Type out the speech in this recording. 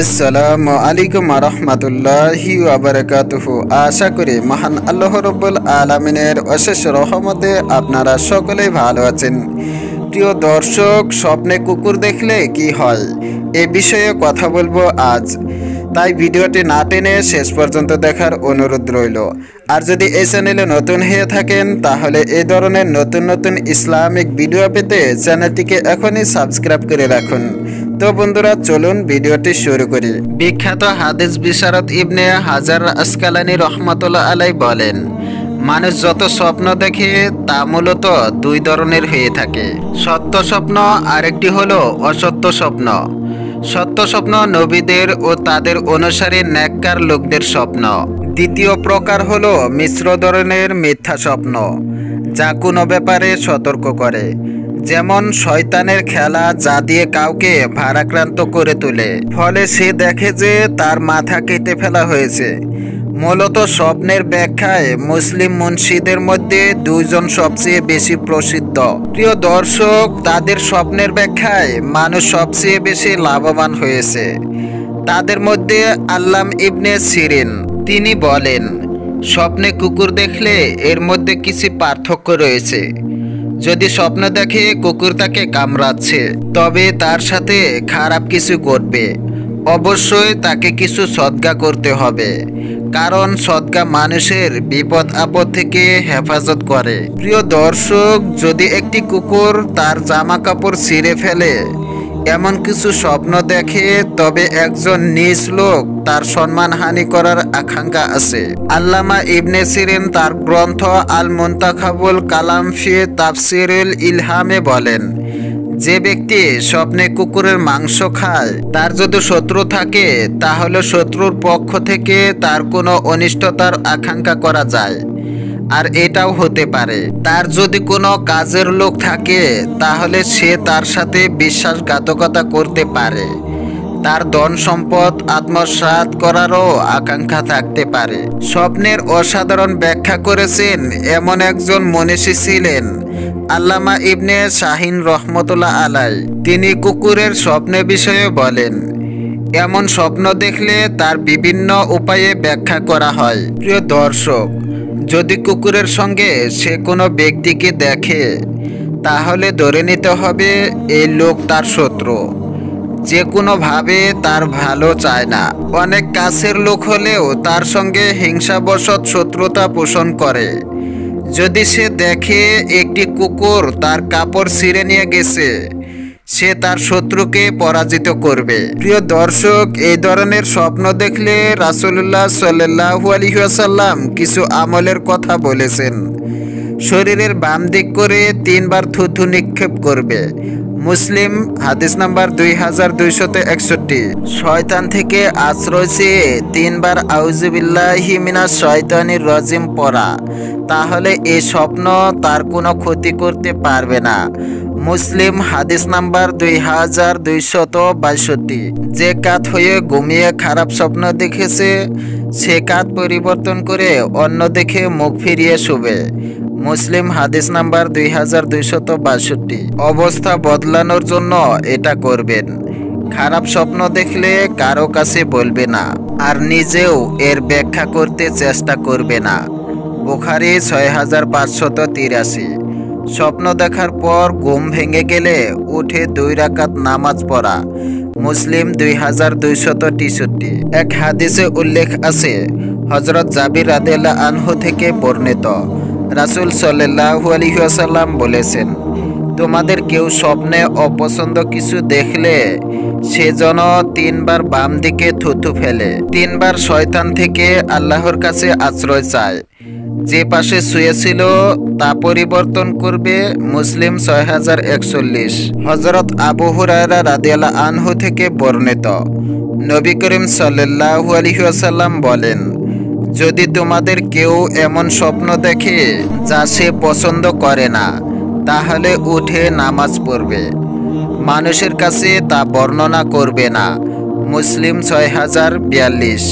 আসসালামু আলাইকুম রহমতুল্লাহি ওয়া বারাকাতুহু। আশা করি মহান আল্লাহ রব্বুল আলামিনের অশেষ রহমতে আপনারা সকলেই ভালো আছেন। প্রিয় দর্শক, স্বপ্নে কুকুর দেখলে কি হয় এ বিষয়ে কথা বলবো আজ, তাই ভিডিওটি না টেনে শেষ পর্যন্ত দেখার অনুরোধ রইল। আর যদি এই চ্যানেলে নতুন হয়ে থাকেন তাহলে এই ধরনের নতুন নতুন ইসলামিক ভিডিও পেতে চ্যানেলটিকে এখনই সাবস্ক্রাইব করে রাখুন। তো বন্ধুরা, চলুন ভিডিওটি শুরু করি। বিখ্যাত হাদিস বিশারদ ইবনে হাজার আসকালানী রহমতুল্লাহ আলাই বলেন, মানুষ যত স্বপ্ন দেখে তা মূলত দুই ধরনের হয়ে থাকে, সত্য স্বপ্ন আর একটি হলো অসত্য স্বপ্ন। সত্য স্বপ্ন নবীদের ও তাদের অনুসারী নেককার লোকদের স্বপ্ন। দ্বিতীয় প্রকার হলো মিশ্র ধরনের মিথ্যা স্বপ্ন, যা কোনো ব্যাপারে সতর্ক করে, যেমন শয়তানের খেলা, যা দিয়ে কাউকে ভারাক্রান্ত করে তোলে, ফলে সে দেখে যে তার মাথা কেটে ফেলা হয়েছে। মূলত স্বপ্নের ব্যাখ্যায় মুসলিম মুন্সিদের মধ্যে দুইজন সবচেয়ে বেশি প্রসিদ্ধ। প্রিয় দর্শক, তাদের স্বপ্নের ব্যাখ্যায় মানুষ সবচেয়ে বেশি লাভবান হয়েছে। তাদের মধ্যে আল্লাম ইবনে সিরিন, তিনি বলেন, স্বপ্নে কুকুর দেখলে এর মধ্যে কিছু পার্থক্য রয়েছে। যদি স্বপ্ন দেখে কুকুর তাকে কামড়াচ্ছে, তবে তার সাথে খারাপ কিছু ঘটবে। অবশ্যই তাকে কিছু সদকা করতে হবে, কারণ সদকা মানুষের বিপদ আপদ থেকে হেফাজত করে। প্রিয় দর্শক, যদি একটি কুকুর তার জামা কাপড় ছিঁড়ে ফেলে এমন কিছু স্বপ্ন দেখে, তবে একজন নিজ লোক তার সম্মানহানি করার আকাঙ্ক্ষা আছে। আল্লামা ইবনে সিরিন তার গ্রন্থ আল মুনতাখাবুল কালাম ফি তাফসিরুল ইলহামে বলেন, যে ব্যক্তি স্বপ্নে কুকুরের মাংস খায়, তার যদি শত্রু থাকে তাহলে শত্রুর পক্ষ থেকে তার কোনো অনিষ্টতার আকাঙ্ক্ষা করা যায়। আর এটাও হতে পারে, তার যদি কোনো কাজের লোক থাকে তাহলে সে তার সাথে বিশ্বাসঘাতকতা করতে পারে। তার ধন সম্পদ আত্মসাৎ করারও আকাঙ্ক্ষা থাকতে পারে। স্বপ্নের অসাধারণ ব্যাখ্যা করেছেন এমন একজন মনীষী ছিলেন আল্লামা ইবনে শাহিন রহমতুল্লাহ আলাই। তিনি কুকুরের স্বপ্নের বিষয়ে বলেন, এমন স্বপ্ন দেখলে তার বিভিন্ন উপায়ে ব্যাখ্যা করা হয়। প্রিয় দর্শক, যদি কুকুরের সঙ্গে সে কোনো ব্যক্তিকে দেখে তাহলে ধরে নিতে হবে এই লোক তার শত্রু, যে কোনোভাবে তার ভালো চায় না। অনেক কাছের লোক হলেও তার সঙ্গে হিংসাবশত শত্রুতা পোষণ করে। যদি সে দেখে একটি কুকুর তার কাপড় ছিঁড়ে নিয়ে গেছে, সে তার শত্রুকে পরাজিত করবে। প্রিয় দর্শক, এই ধরনের স্বপ্ন দেখলে রাসূলুল্লাহ সাল্লাল্লাহু আলাইহি ওয়াসাল্লাম কিছু আমলের কথা বলেছেন। শরীরের বাম দিক করে 3 বার থুথু নিক্ষেপ করবে। মুসলিম, হাদিস নাম্বার 2261। শয়তান থেকে আশ্রয় চেয়ে 3 বার আউযুবিল্লাহি মিনাশ শয়তানির রাজিম পড়া, তাহলে এই স্বপ্ন তার কোনো ক্ষতি করতে পারবে না। মুসলিম, হাদিস নাম্বার 2262। যে কাত হয়ে ঘুমিয়ে খারাপ স্বপ্ন দেখেছে, সে কাত পরিবর্তন করে অন্য দেখে মুখ ফিরিয়ে শুবে। মুসলিম, হাদিস নাম্বার 2262। অবস্থা বদলানোর জন্য এটা করবেন। খারাপ স্বপ্ন দেখলে কারো কাছে বলবে না, আর নিজেও এর ব্যাখ্যা করতে চেষ্টা করবে না। বুখারী 6583। স্বপ্ন দেখার পর ঘুম ভেঙে গেলে উঠে 2 রাকাত নামাজ পড়া। মুসলিম 2263। এক হাদিসে উল্লেখ আছে, হযরত জাবির রাদিয়াল্লাহু আনহু থেকে বর্ণিত, রাসূল সাল্লাল্লাহু আলাইহি ওয়াসাল্লাম বলেছেন, তোমাদের কেউ স্বপ্নে অপছন্দ কিছু দেখলে সে যেন 3 বার বাম দিকে থুথু ফেলে, 3 বার শয়তান থেকে আল্লাহর কাছে আশ্রয় চায়। যে পাশে শুয়েছিল তা পরিবর্তন করবে। মুসলিম 6041। হযরত আবু হুরায়রা রাদিয়াল্লাহু আনহু থেকে বর্ণিত, নবী করিম সাল্লাল্লাহু আলাইহি ওয়াসাল্লাম বলেন, যদি তোমাদের কেউ এমন স্বপ্ন দেখে যা সে পছন্দ করে না, তাহলে উঠে নামাজ পড়বে, মানুষের কাছে তা বর্ণনা করবে না। মুসলিম 6042।